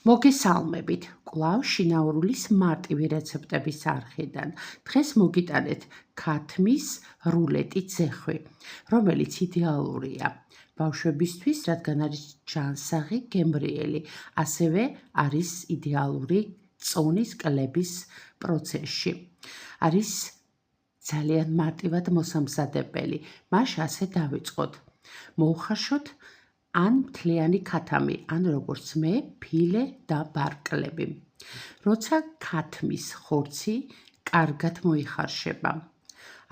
მოგესალმებით, კვლავ შინაურულის მარტივი რეცეპტების არხიდან. დღეს მოგიტანეთ ქათმის რულეტი ძეხვი, რომელიც იდეალურია ბავშვებისთვის, რადგან არის ჯანსაღი, გემრიელი, ასევე არის იდეალური წონის კლების პროცესში. არის ძალიან მარტივად მოსამზადებელი. მაშ ასე დავიწყოთ. მოუხარშოთ ან მთლიანი ქათამი, ან როგორც მე, ფილე და ბარკლები. როცა ქათმის ხორცი კარგად მოიხარშება,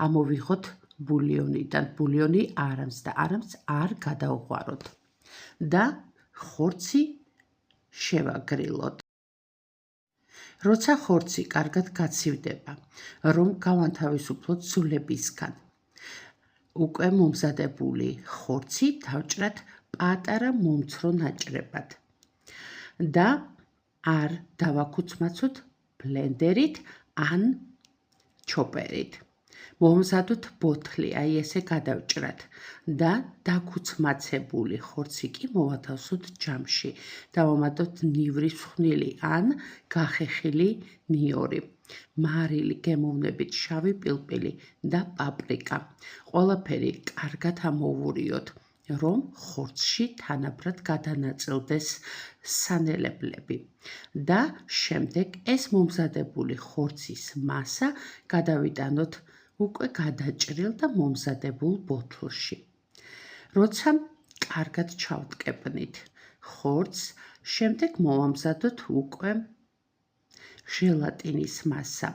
ამოვიღოთ ბულიონიდან. ბულიონი არამს და არამს არ გადავღვაროთ და ხორცი შევაგრილოთ. როცა ხორცი კარგად გაცივდება, რომ გავანთავისუფლოთ სულებისგან, უკვე მომზადებული ხორცი დავჭრათ პატარა მომცრო ნაჭრებად და არ დავაქუცმაცოთ ბლენდერით ან ჩოპერით. მომზადოთ ბოთლი, აი ესე გადავჭრათ და დაქუცმაცებული ხორცი კი მოვათავსოთ ჯამში. დავამატოთ ნივრის ფხვნილი ან გახეხილი ნიორი, მარილი, გემოვნებით შავი პილპილი და პაპრიკა. ყველაფერი კარგად ამოვურიოთ, რომ ხორცში თანაბრად გადანაწილდეს სანელებლები და შემდეგ ეს მომზადებული ხორცის მასა გადავიტანოთ უკვე გადაჭრილ და მომზადებულ ბოთლში. როცა კარგად ჩავტკეპნით ხორცს, შემდეგ მოვამზადოთ უკვე ჟელატინის მასა.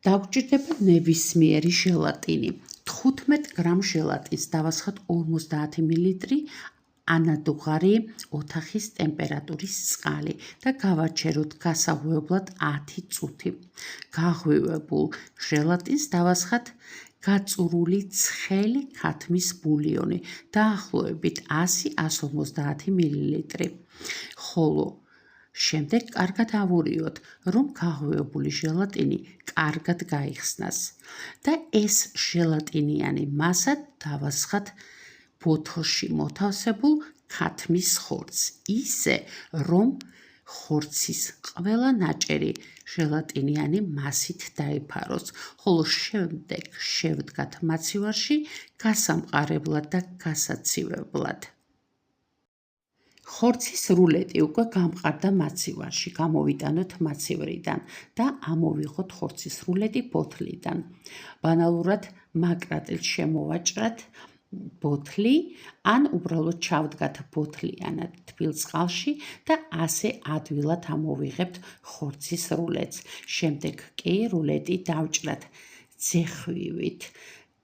დაგვჭირდება ნებისმიერი ჟელატინი. 15 გრამ ჟელატინს დავასხათ 50 მl ანადუღარი ოთახის ტემპერატურის წყალი და გავაჩეროთ გასაღვევებლად 10 წუთი. გაღვივებულ ჟელატინს დავასხათ გაწურული ცხელი ქათმის ბულიონი, დაახლოებით 100-150 მl. ხოლო შემდეგ კარგად ავურიოთ, რომ გაღვივებული ჟელატინი კარგად გაიხსნას და ეს ჟელატინიანი მასა დავასხათ ბოთლში მოთავსებულ ქათმის ხორცს, ისე რომ ხორცის ყველა ნაჭერი ჟელატინიანი მასით დაიფაროს, ხოლო შემდეგ შევდგათ მაცივარში გასამყარებლად და გასაცივებლად. ხორცის რულეტი უკვე გამყარდა მაცივარში, გამოვიტანოთ მაცივრიდან და ამოვიღოთ ხორცის რულეტი ბოთლიდან. ბანალურად მაკრატელს შემოვაჭრათ ბოთლი, ან უბრალოდ ჩავდგათ ბოთლიანად თბილ წყალში და ასე ადვილად ამოვიღებთ ხორცის რულეტს. შემდეგ კი რულეტი დავჭრათ ძეხვივით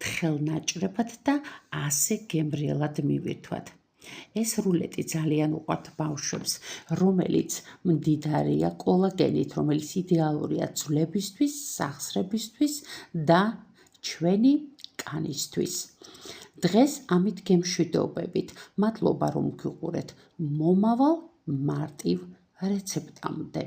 თხელ ნაჭრებად და ასე გემრიელად მივირთვათ. ეს რულეტი ძალიან უყვართ ბავშვებს, რომელიც მდიდარია კოლაგენით, რომელიც იდეალურია ძვლებისთვის, სახსრებისთვის და ჩვენი კანისთვის. დღეს ამით გემშვიდობებით. მადლობა, რომ გიყურეთ. მომავალ მარტივ რეცეპტამდე.